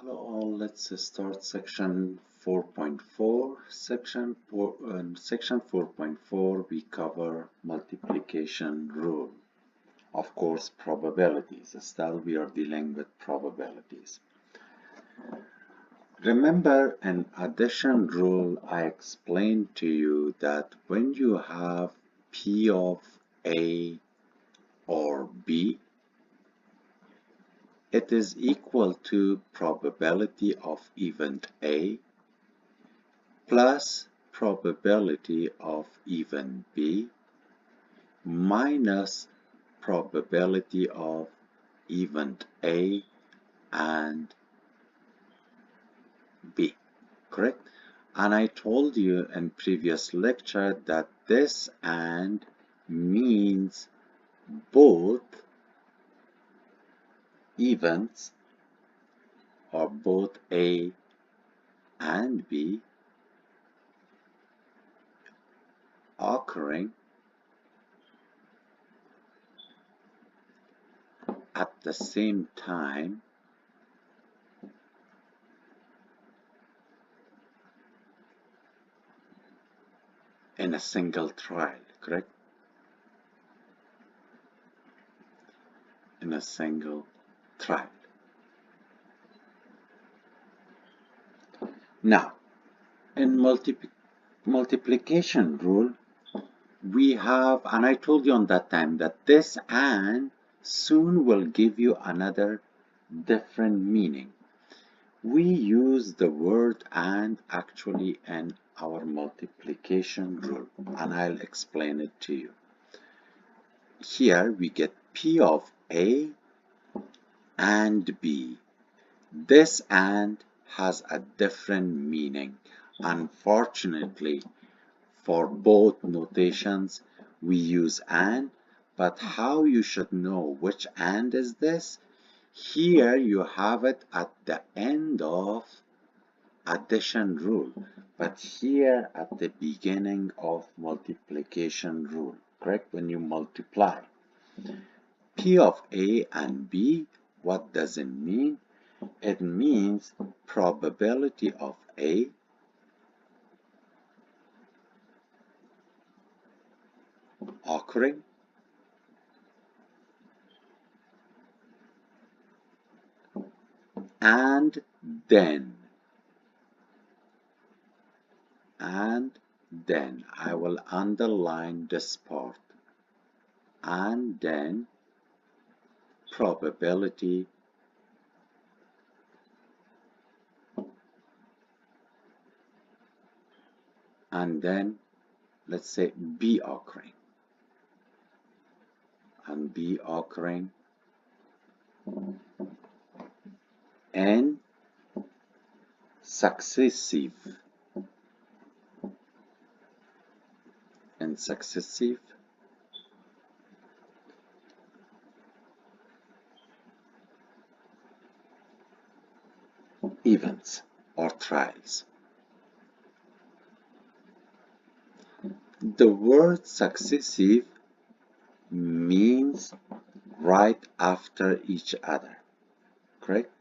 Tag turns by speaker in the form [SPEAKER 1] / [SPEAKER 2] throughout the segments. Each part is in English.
[SPEAKER 1] Hello all, let's start section 4.4. Section 4.4 we cover multiplication rule. Of course, probabilities. Still we are dealing with probabilities. Remember an addition rule I explained to you that when you have P of A or B, it is equal to probability of event A plus probability of event B minus probability of event A and B, correct? And I told you in previous lecture that this and means both events or both A and B occurring at the same time in a single trial, correct? In a single trial. Now, in multiplication rule, we have, and I told you on that time that this and soon will give you another different meaning. We use the word and actually in our multiplication rule, and I'll explain it to you. Here we get P of A and B. This and has a different meaning. Unfortunately, for both notations, we use and, but how you should know which and is this? Here you have it at the end of addition rule, but here at the beginning of multiplication rule, correct? When you multiply. P of A and B, what does it mean? It means probability of A occurring and then I will underline this part, and then probability and then let's say B occurring and B occurring in successive events or trials. The word successive means right after each other, correct?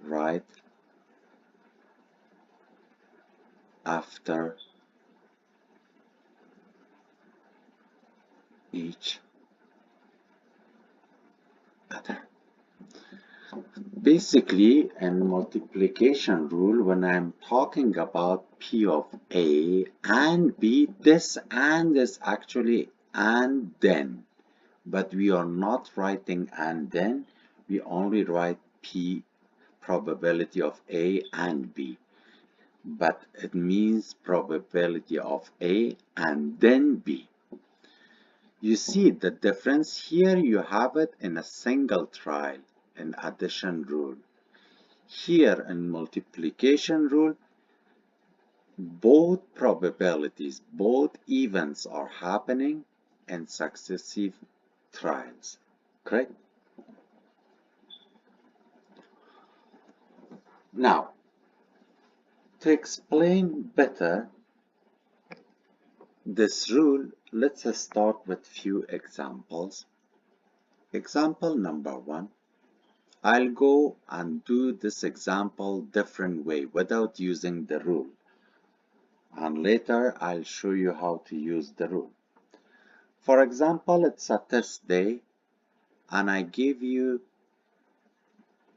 [SPEAKER 1] Right after each other. Basically, in multiplication rule, when I'm talking about P of A and B, this and is actually and then, but we are not writing and then, we only write P probability of A and B, but it means probability of A and then B. You see the difference here. You have it in a single trial in addition rule. Here in multiplication rule, both probabilities, both events are happening in successive trials, correct? Now, to explain better this rule, let's start with few examples. Example number 1. I'll go and do this example different way without using the rule. And later I'll show you how to use the rule. For example, it's a test day and I give you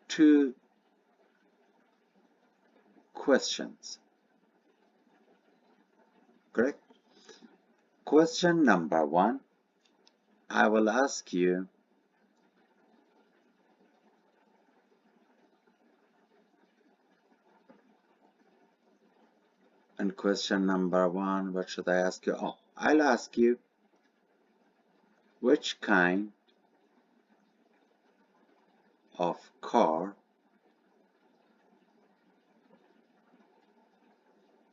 [SPEAKER 1] two questions, correct? Question number one, I will ask you in question number one, what should I ask you? Oh, I'll ask you which kind of car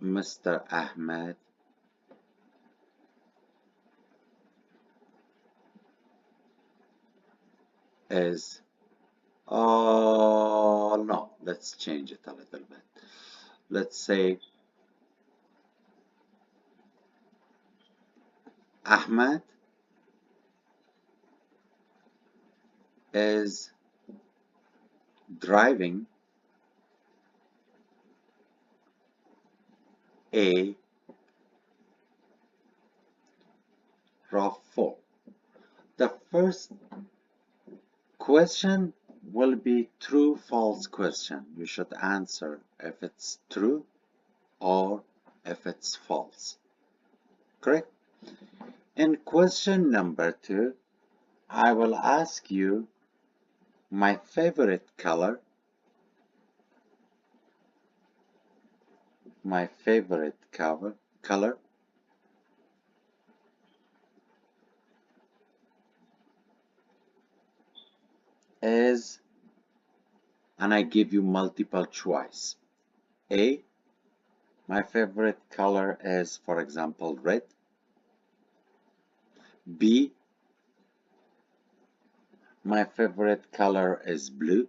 [SPEAKER 1] Mr. Ahmed is. Oh no, let's change it a little bit. Let's say Ahmed is driving a RAV4. The first question will be true false question. You should answer if it's true or if it's false. Correct? In question number two, I will ask you my favorite color. My favorite color is, and I give you multiple choice. A, my favorite color is, for example, red. B, my favorite color is blue.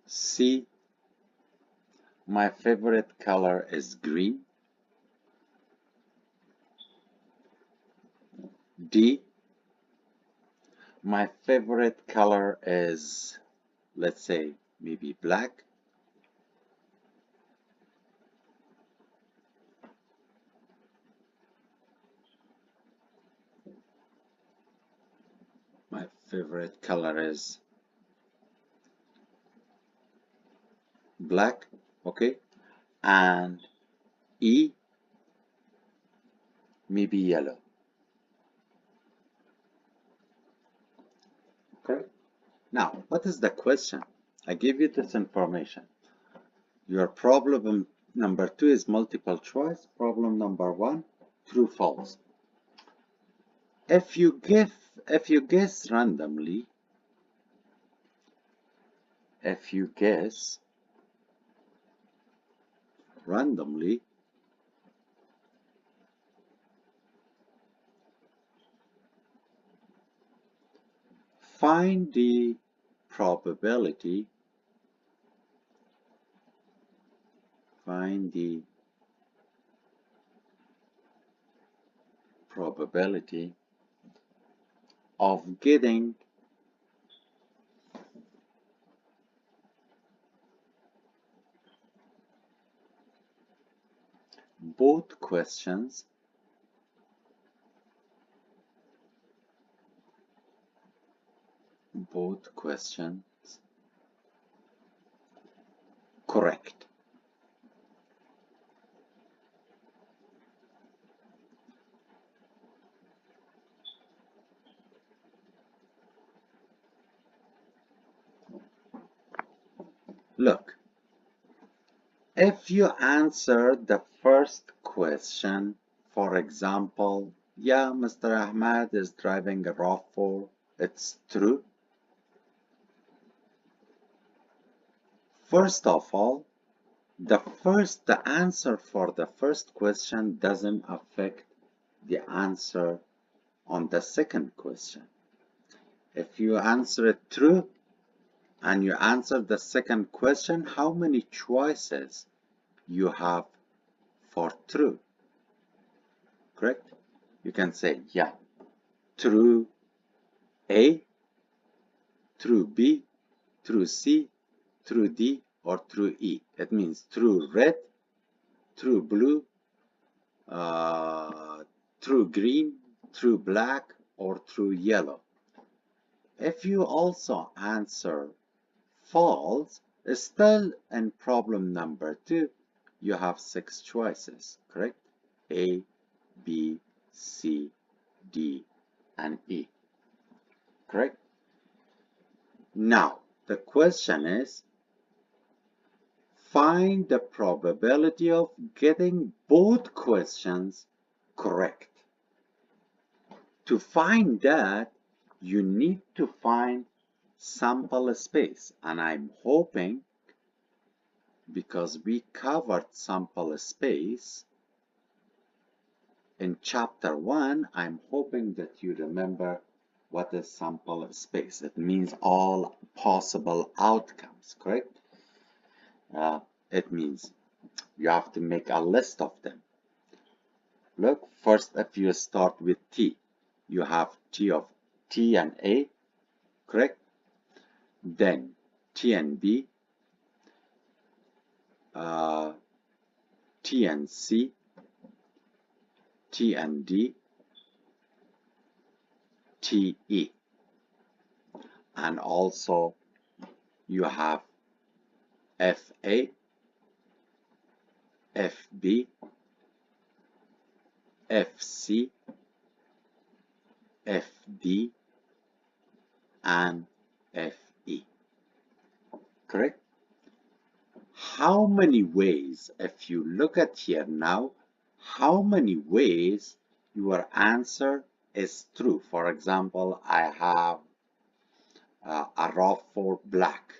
[SPEAKER 1] C, my favorite color is green. D, my favorite color is, let's say, maybe black. My favorite color is black, okay? And E, maybe yellow. Okay? Now, what is the question? I give you this information. Your problem number two is multiple choice. Problem number one, true, false. If you guess randomly, find the probability of getting both questions correct. Look, if you answer the first question, for example, yeah, Mr. Ahmad is driving a RAV4, it's true. First of all, the answer for the first question doesn't affect the answer on the second question. If you answer it true and you answer the second question, how many choices you have for true? Correct? You can say, yeah, true A, through B, through C, through D, or through E. It means through red, through blue, through green, through black, or through yellow. If you also answer false, still in problem number 2, you have 6 choices, correct? A, B, C, D, and E, correct? Now, the question is, find the probability of getting both questions correct. To find that, you need to find sample space, and I'm hoping, because we covered sample space in chapter 1, I'm hoping that you remember what is sample space. It means all possible outcomes, correct? It means you have to make a list of them. Look, first if you start with T, you have T of T and A, correct? Then T and B, T and C, T and D, T, E. And also you have FA, FB, FC, FD, and FE, correct? How many ways, if you look at here now, how many ways your answer is true? For example, I have a raw for black,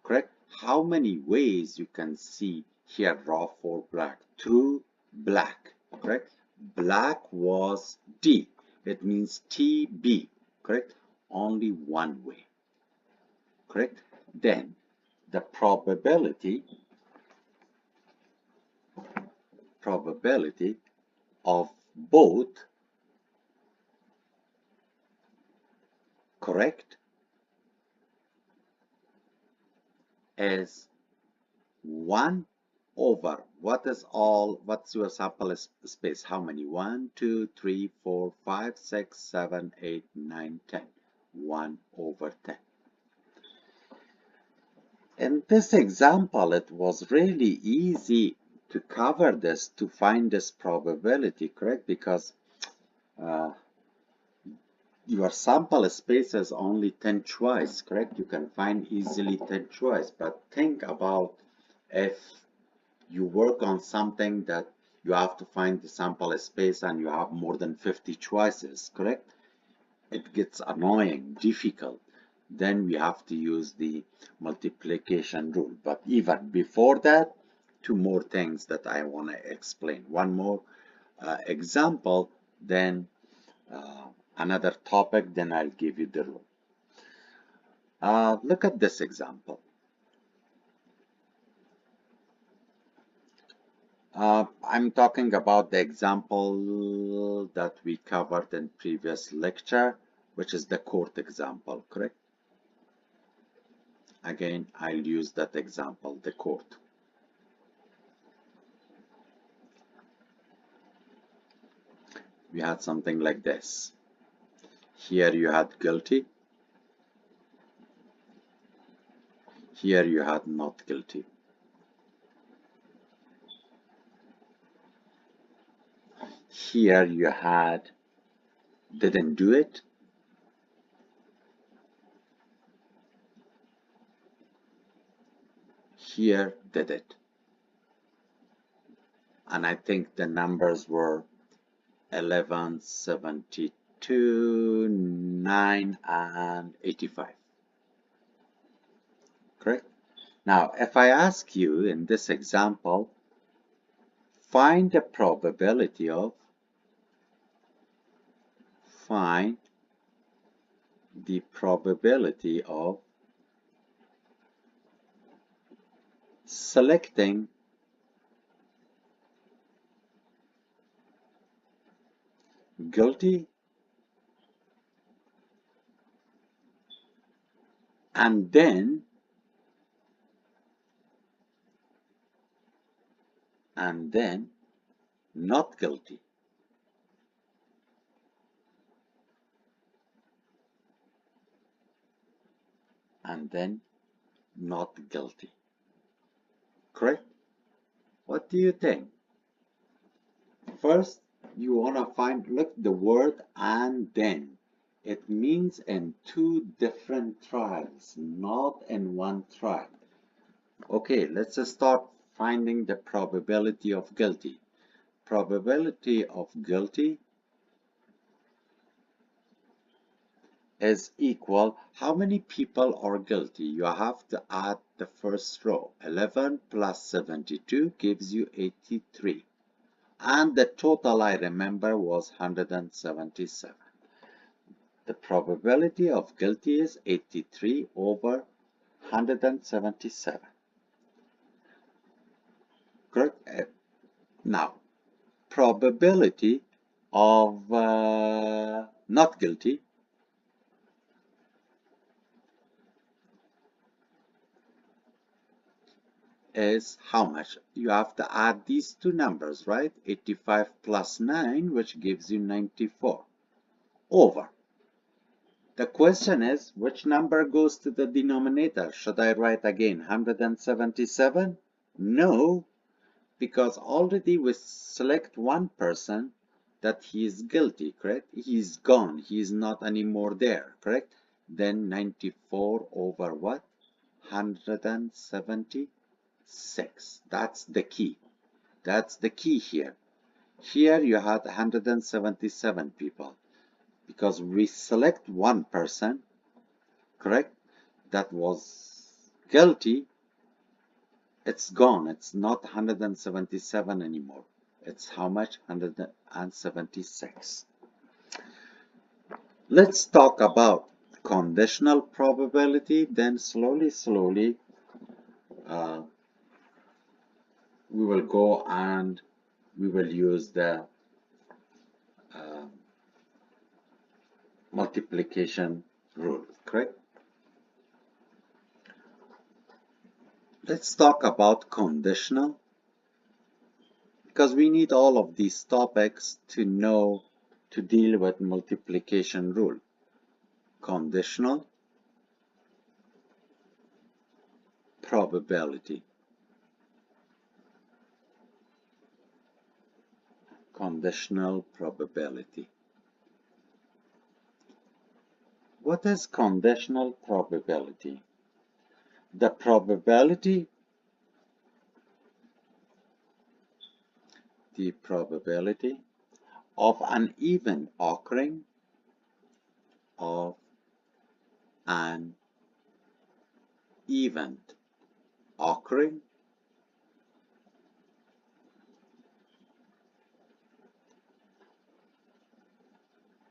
[SPEAKER 1] correct? How many ways you can see here raw for black? True, black, correct? Black was D. It means TB, correct? Only one way, correct? Then the probability of both correct is 1 over what's your sample space? How many? 1, 2, 3, 4, 5, 6, 7, 8, 9, 10. 1 over 10. In this example, it was really easy to cover this, to find this probability, correct? Because your sample space is only 10 choice, correct? You can find easily 10 choice, but think about if you work on something that you have to find the sample space and you have more than 50 choices, correct? It gets annoying, difficult. Then we have to use the multiplication rule. But even before that, 2 more things that I want to explain. One more example, then another topic, then I'll give you the rule. Look at this example. I'm talking about the example that we covered in previous lecture, which is the court example, correct? Again, I'll use that example, the court. We had something like this. Here you had guilty. Here you had not guilty. Here you had didn't do it. Here did it. And I think the numbers were 11, 72, 9, and 85. Correct? Now, if I ask you in this example, find the probability of selecting guilty and then not guilty. And then not guilty. Correct? What do you think? First, you want to find, look, the word and then. It means in two different trials, not in one trial. Okay, let's just start finding the probability of guilty. Probability of guilty is equal, how many people are guilty? You have to add the first row. 11 plus 72 gives you 83. And the total, I remember, was 177. The probability of guilty is 83 over 177. Correct? Now, probability of not guilty is how much? You have to add these two numbers, right? 85 plus 9, which gives you 94, over. The question is, which number goes to the denominator? Should I write again 177? No, because already we select one person that he is guilty, correct? He's gone, he is not anymore there, correct? Then 94 over what? 176. That's the key. That's the key here. Here you had 177 people because we select one person, correct? That was guilty. It's gone. It's not 177 anymore. It's how much? 176. Let's talk about conditional probability. Then slowly, we will go and we will use the multiplication rule, correct? Let's talk about conditional, because we need all of these topics to know to deal with multiplication rule. Conditional probability. Conditional probability. What is conditional probability? The probability of an event occurring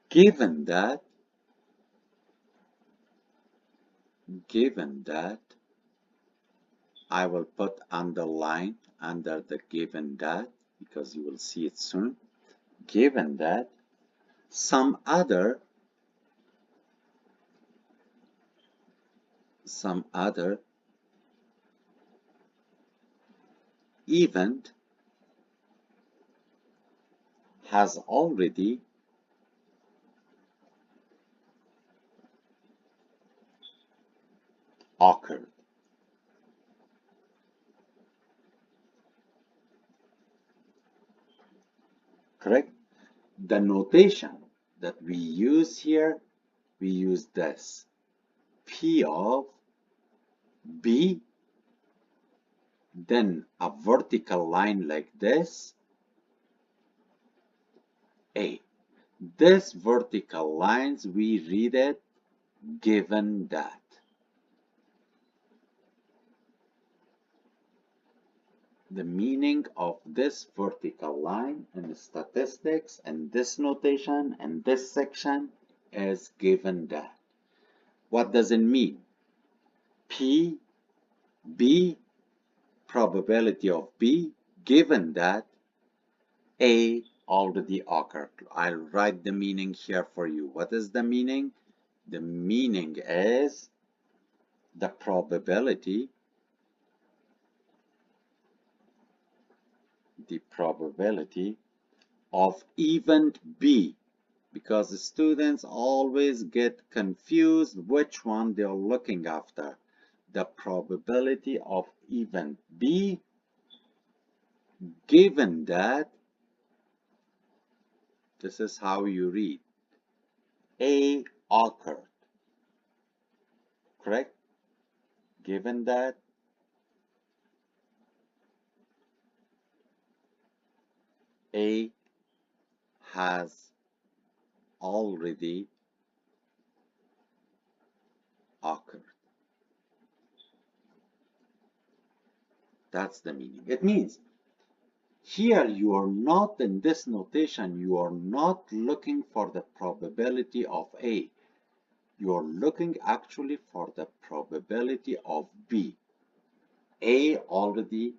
[SPEAKER 1] given that I will put underline under the given that because you will see it soon. Given that some other event has already occurred. Correct? The notation that we use here, we use this. P of B, then a vertical line like this, A. This vertical lines, we read it given that. The meaning of this vertical line in the statistics and this notation and this section is given that. What does it mean? P, B, probability of B, given that A already occurred. I'll write the meaning here for you. What is the meaning? The meaning is the probability of event B, because the students always get confused which one they're looking after. The probability of event B, given that, this is how you read, A occurred, correct? Given that A has already occurred. That's the meaning. It means here you are not, in this notation, you are not looking for the probability of A. You are looking actually for the probability of B. A already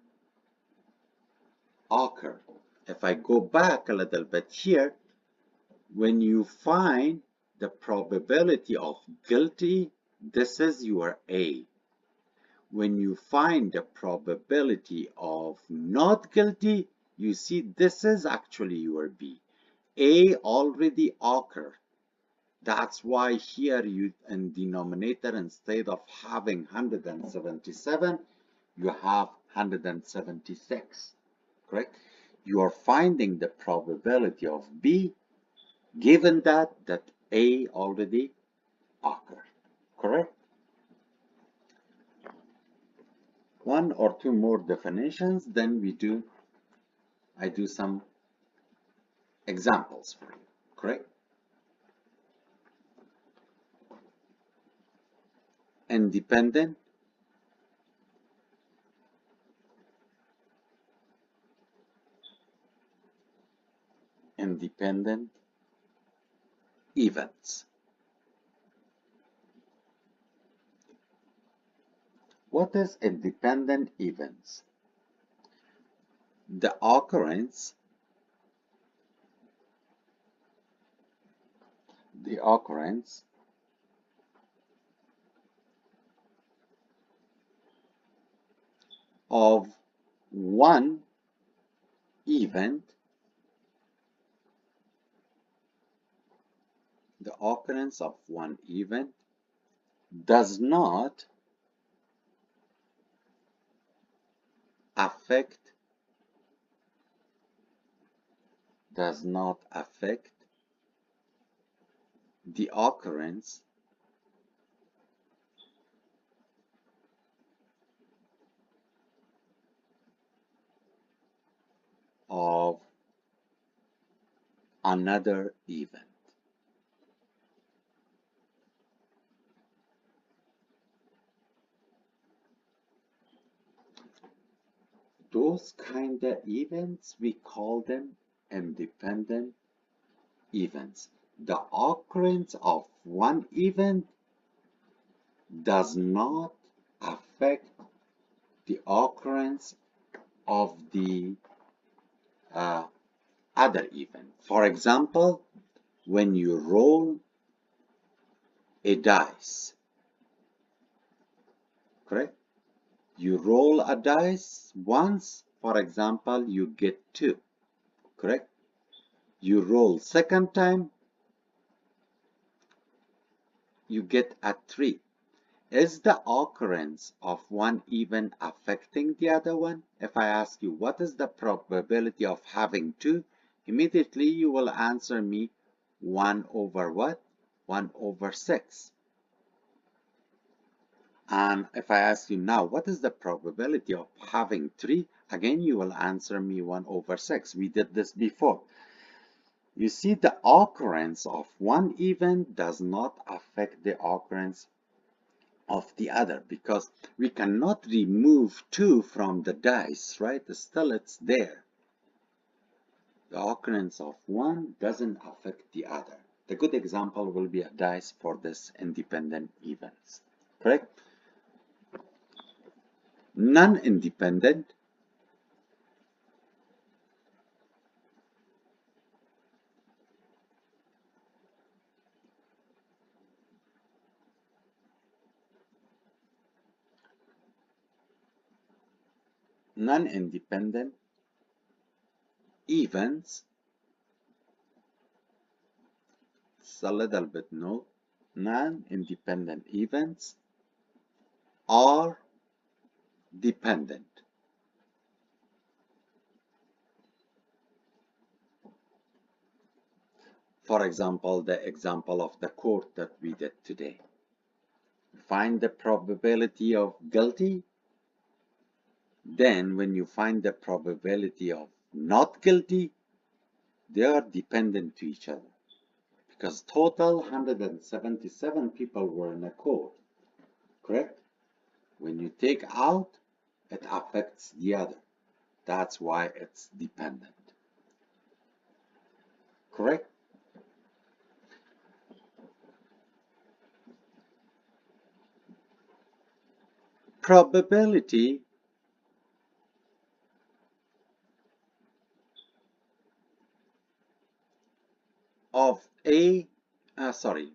[SPEAKER 1] occurred. If I go back a little bit here, when you find the probability of guilty, this is your A. When you find the probability of not guilty, you see this is actually your B. A already occurred. That's why here you, in denominator, instead of having 177, you have 176, correct? You are finding the probability of B given that A already occurred, correct? One or two more definitions, then I do some examples for you, correct? Independent events. What is independent events? The occurrence of one event, does not affect the occurrence of another event. Those kind of events, we call them independent events. The occurrence of one event does not affect the occurrence of the other event. For example, when you roll a dice, correct? You roll a dice once, for example, you get 2, correct? You roll second time, you get a 3. Is the occurrence of one event affecting the other one? If I ask you, what is the probability of having 2? Immediately you will answer me 1 over what? 1 over 6. And if I ask you now, what is the probability of having 3? Again, you will answer me 1 over 6. We did this before. You see, the occurrence of one event does not affect the occurrence of the other, because we cannot remove 2 from the dice, right? Still it's there. The occurrence of one doesn't affect the other. The good example will be a dice for this independent events, correct? Non-independent non-independent events, it's a little bit note, non-independent events are dependent. For example, the example of the court that we did today. Find the probability of guilty. Then when you find the probability of not guilty, they are dependent to each other. Because total 177 people were in a court, correct? When you take out, it affects the other. That's why it's dependent. Correct? Probability of A,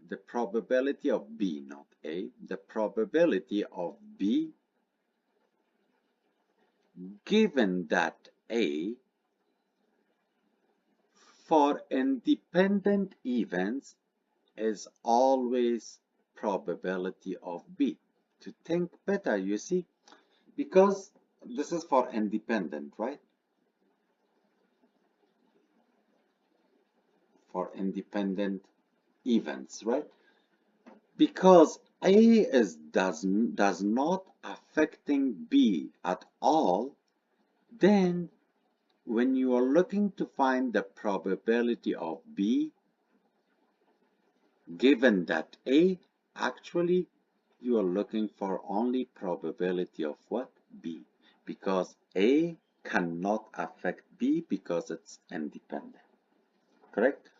[SPEAKER 1] the probability of B, not A, the probability of B given that A for independent events is always probability of B. To think better, you see, because this is for independent, right? For independent events, right? Because A does not affecting B at all, then when you are looking to find the probability of B given that A, actually you are looking for only probability of what? B, because A cannot affect B because it's independent. Correct?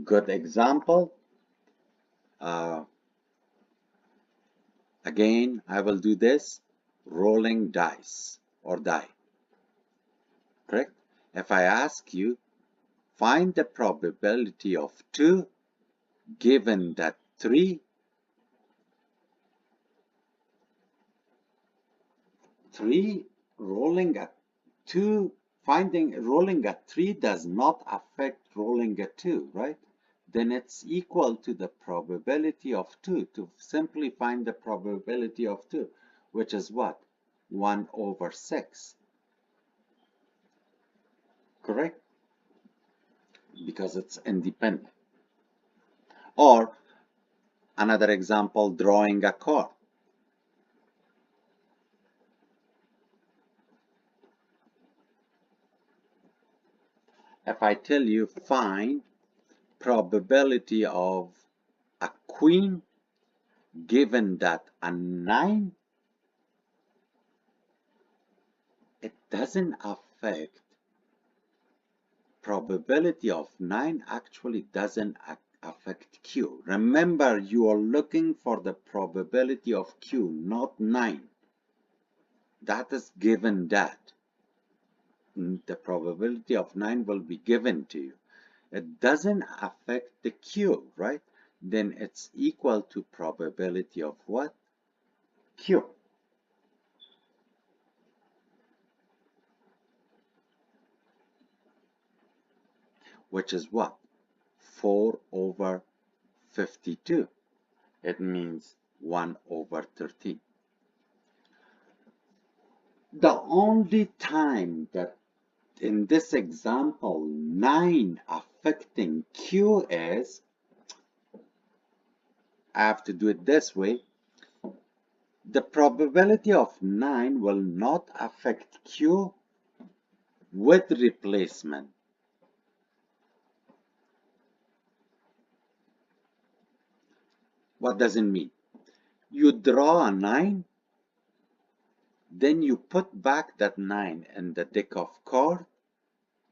[SPEAKER 1] Good example. Again, I will do this, rolling dice or die. Correct? If I ask you, find the probability of 2 given that 3 rolling at 2, rolling at 3 does not affect rolling at 2, right? Then it's equal to the probability of 2 to simply find the probability of 2, which is what? 1 over 6. Correct? Because it's independent. Or another example, drawing a card. If I tell you find probability of a queen given that a 9, it doesn't affect probability of 9 actually doesn't affect Q. Remember, you are looking for the probability of Q, not 9. That is given that. The probability of 9 will be given to you. It doesn't affect the Q, right? Then it's equal to probability of what? Q. Which is what? 4 over 52. It means 1 over 13. The only time that in this example 9 affecting Q is, I have to do it this way, the probability of 9 will not affect Q with replacement. What does it mean? You draw a 9, then you put back that 9 in the deck of cards,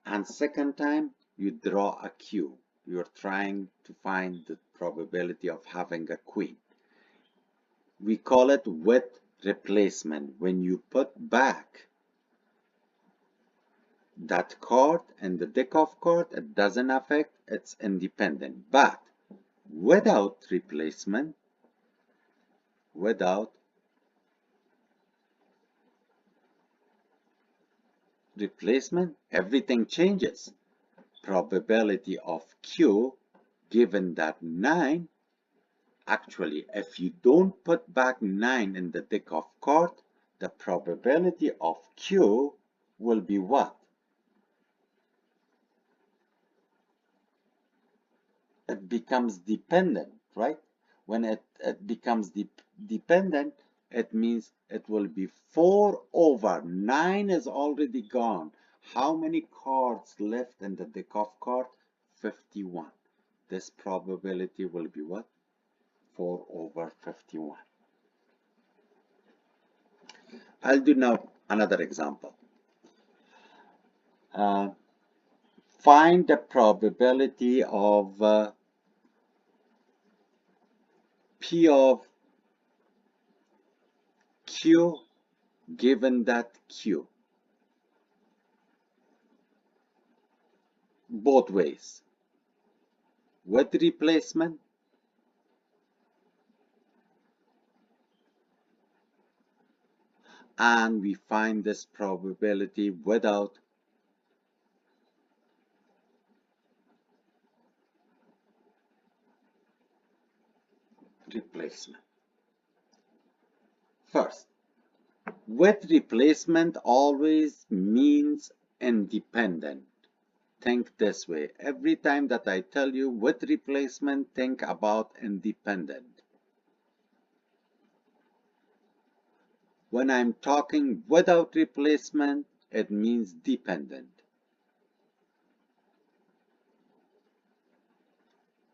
[SPEAKER 1] and second time you draw a Q. You're trying to find the probability of having a queen. We call it with replacement. When you put back that card in the deck of cards, it doesn't affect, it's independent. But without replacement, without replacement, everything changes. Probability of Q given that 9, actually if you don't put back 9 in the deck of cards, the probability of Q will be what? It becomes dependent, right? When it becomes dependent, it means it will be 4 over 9 is already gone. How many cards left in the deck of cards? 51. This probability will be what? 4 over 51. I'll do now another example. Find the probability of P of Q given that Q. Both ways. With replacement and we find this probability without replacement. First, with replacement always means independent. Think this way. Every time that I tell you with replacement, think about independent. When I'm talking without replacement, it means dependent.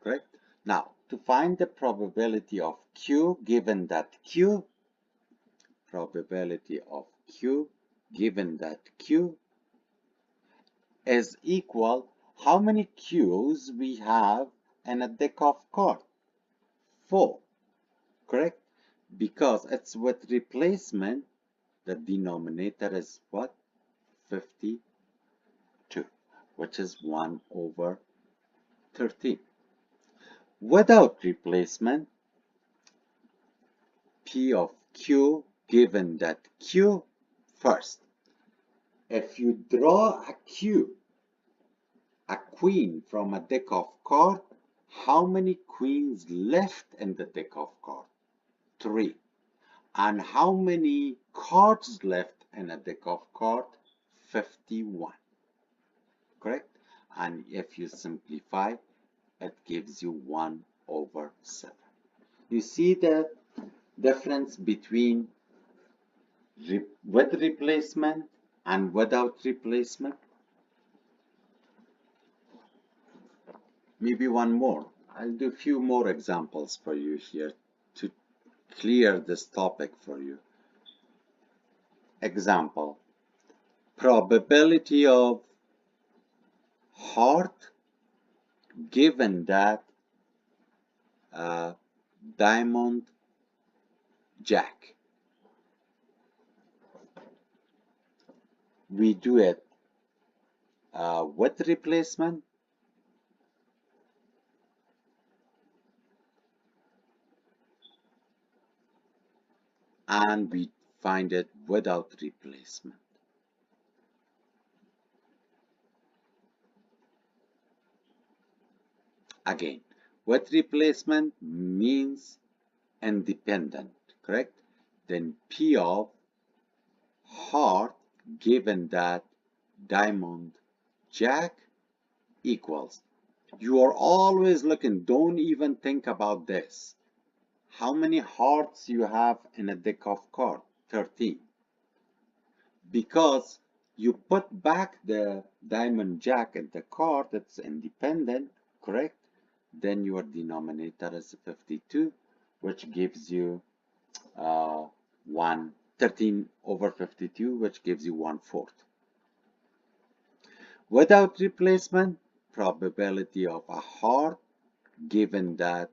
[SPEAKER 1] Correct? Now, to find the probability of Q given that Q, probability of Q given that Q is equal, how many Q's we have in a deck of cards? 4, correct? Because it's with replacement, the denominator is what? 52, which is 1 over 13. Without replacement, P of Q given that Q, first, if you draw a Q, a queen from a deck of cards, how many queens left in the deck of cards? 3. And how many cards left in a deck of cards? 51. Correct? And if you simplify, it gives you 1 over 7. You see the difference between with replacement and without replacement? Maybe one more. I'll do a few more examples for you here to clear this topic for you. Example, probability of heart given that diamond jack. We do it with replacement and we find it without replacement. Again, with replacement means independent, correct? Then P of heart given that diamond jack equals. You are always looking, don't even think about this. How many hearts you have in a deck of cards? 13. Because you put back the diamond jack in the card, it's independent, correct? Then your denominator is 52, which gives you 13 over 52, which gives you 1/4. Without replacement, probability of a heart given that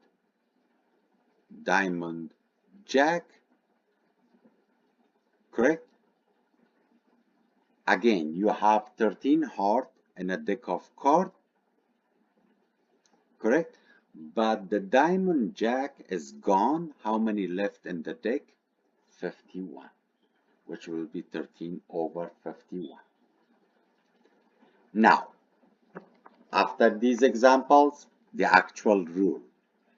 [SPEAKER 1] diamond jack, correct? Again, you have 13 heart in a deck of cards, correct? But the diamond jack is gone. How many left in the deck? 51, which will be 13 over 51. Now, after these examples, the actual rule.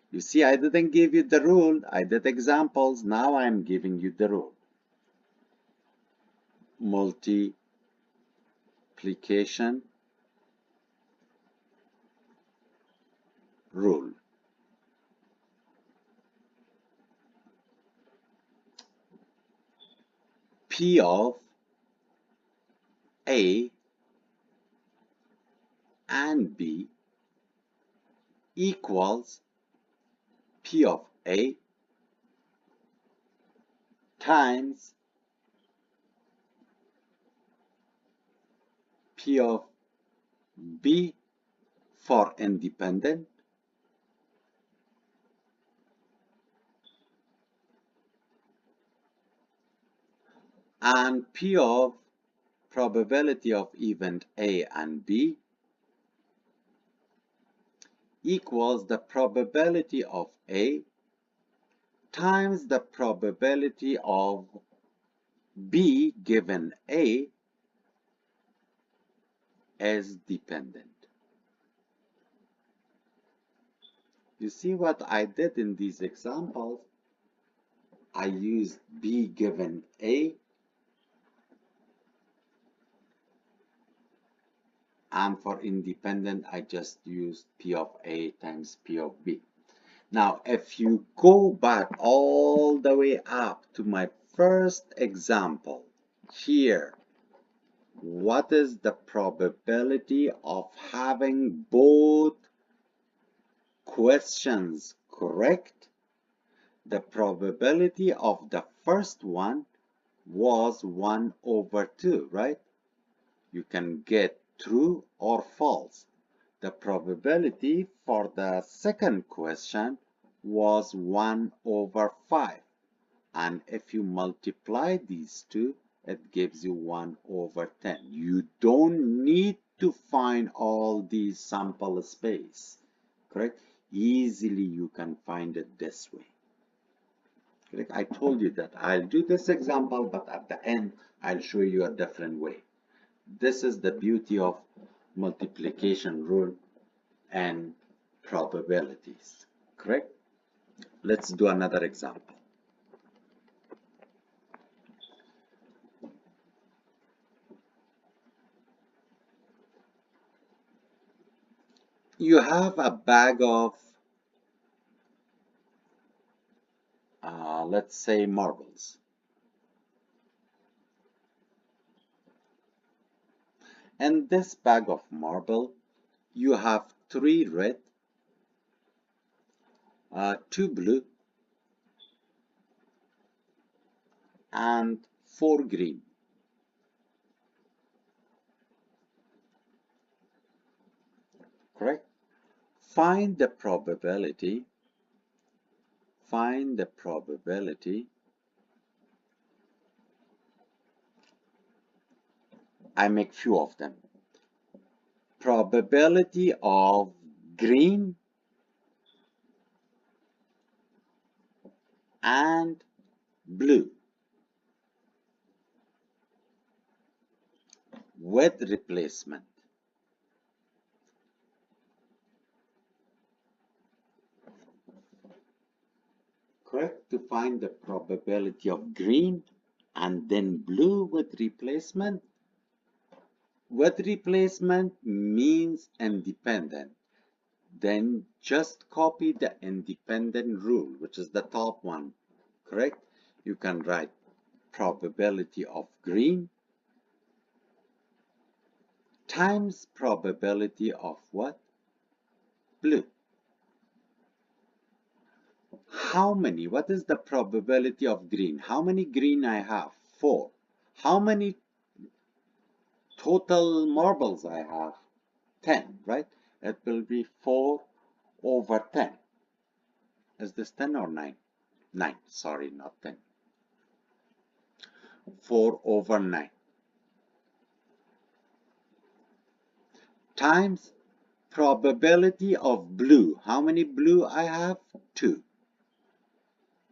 [SPEAKER 1] You see, I didn't give you the rule. I did examples. Now I'm giving you the rule. Multiplication rule. P of A and B equals P of A times P of B for independent and P of probability of event A and B equals the probability of A times the probability of B given A as dependent. You see what I did in these examples? I used B given A and for independent I just used P of A times P of B. Now if you go back all the way up to my first example here, what is the probability of having both questions correct? The probability of the first one was 1 over 2, right? You can get true or false. The probability for the second question was 1 over 5. And if you multiply these two, it gives you 1 over 10. You don't need to find all these sample space, correct? Easily you can find it this way. Correct? I told you that I'll do this example, but at the end, I'll show you a different way. This is the beauty of multiplication rule and probabilities, correct? Let's do another example. You have a bag of, let's say, marbles. In this bag of marble, you have 3 red, 2 blue, and 4 green. Correct? Find the probability. Find the probability. I make few of them. Probability of green and blue with replacement. Correct? To find the probability of green and then blue with replacement. With replacement means independent. Then just copy the independent rule, which is the top one. Correct? You can write probability of green times probability of what? Blue. How many? What is the probability of green? How many green I have? 4. How many total marbles I have? 10, right? It will be 4 over 10. Is this 10 or 9? 9, sorry, not 10. 4 over 9. Times probability of blue. How many blue I have? 2.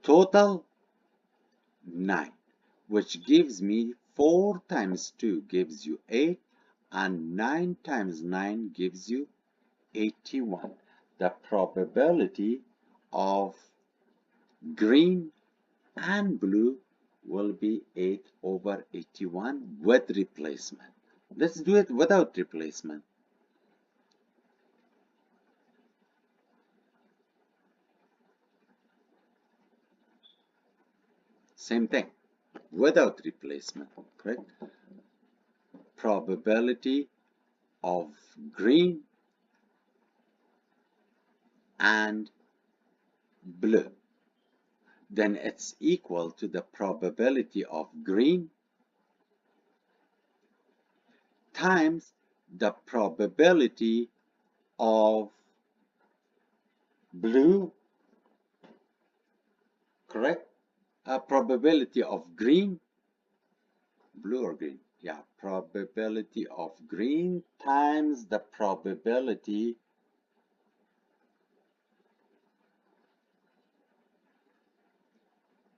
[SPEAKER 1] Total 9, which gives me 4 times 2 gives you 8, and 9 times 9 gives you 81. The probability of green and blue will be 8 over 81 with replacement. Let's do it without replacement. Same thing, without replacement, correct? Probability of green and blue. Then it's equal to the probability of green times the probability of blue, correct? Probability of green, blue or green? Yeah, probability of green times the probability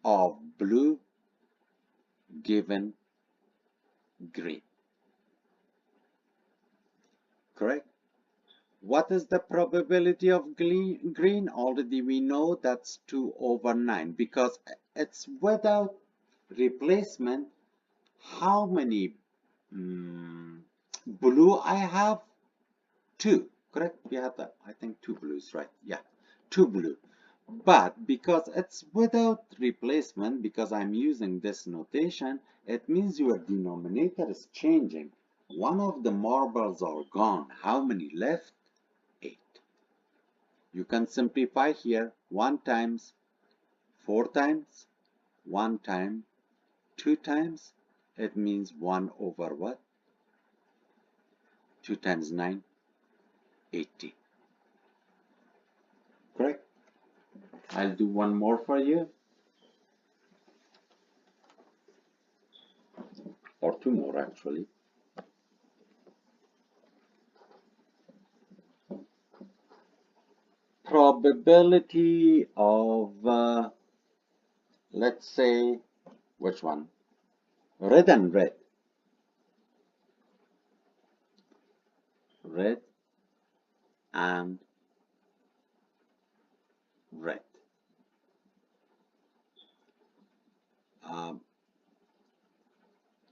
[SPEAKER 1] of blue given green, correct? What is the probability of green? Already we know that's 2 over 9 because it's without replacement. How many blue I have? 2, correct? We have that, I think 2 blues, right? Yeah, 2 blue. But because it's without replacement, because I'm using this notation, it means your denominator is changing. One of the marbles are gone. How many left? 8. You can simplify here. 1 times, 4 times, 1 time, 2 times. It means 1 over what? 2 times 9, 18. Correct? I'll do one more for you. Or 2 more actually. Probability of, let's say, which one? Red and red. Red and red.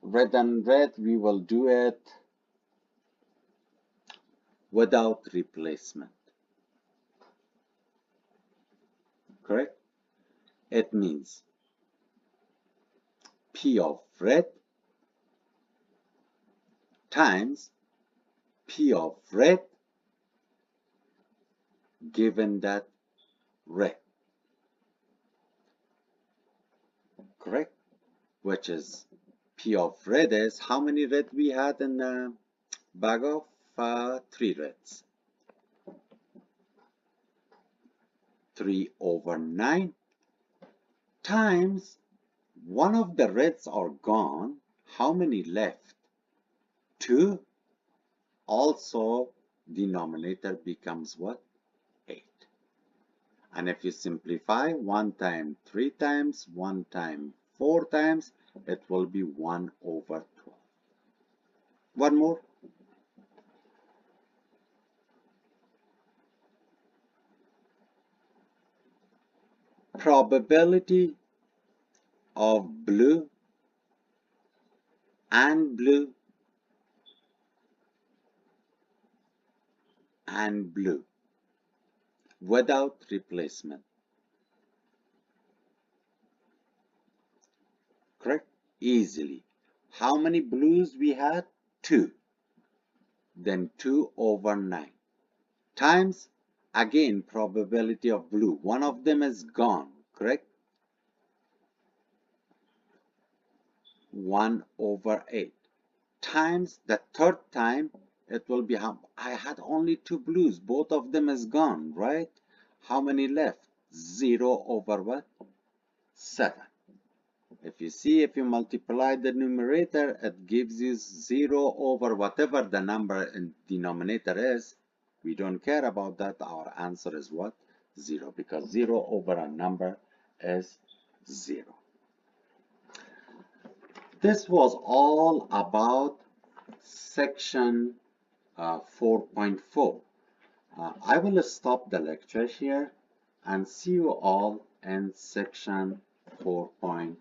[SPEAKER 1] Red and red, we will do it without replacement. Correct? It means P of red times P of red given that red. Correct? Which is P of red is how many red we had in the bag of 3 reds. 3 over 9 times one of the reds are gone. How many left? 2. Also, denominator becomes what? 8. And if you simplify, 1 time 3 times, 1 time 4 times, it will be 1 over 12. One more. Probability of blue and blue and blue without replacement. Correct? Easily. How many blues we had? 2. Then 2 over 9 times, again, probability of blue. One of them is gone, correct? 1 over 8 times the third time, it will be how I had only 2 blues, both of them is gone, right? How many left? 0 over what? 7. If you see, if you multiply the numerator, it gives you 0 over whatever the number in denominator is. We don't care about that. Our answer is what? 0, because 0 over a number is 0. This was all about section 4.4. I will stop the lecture here and see you all in section 4.5.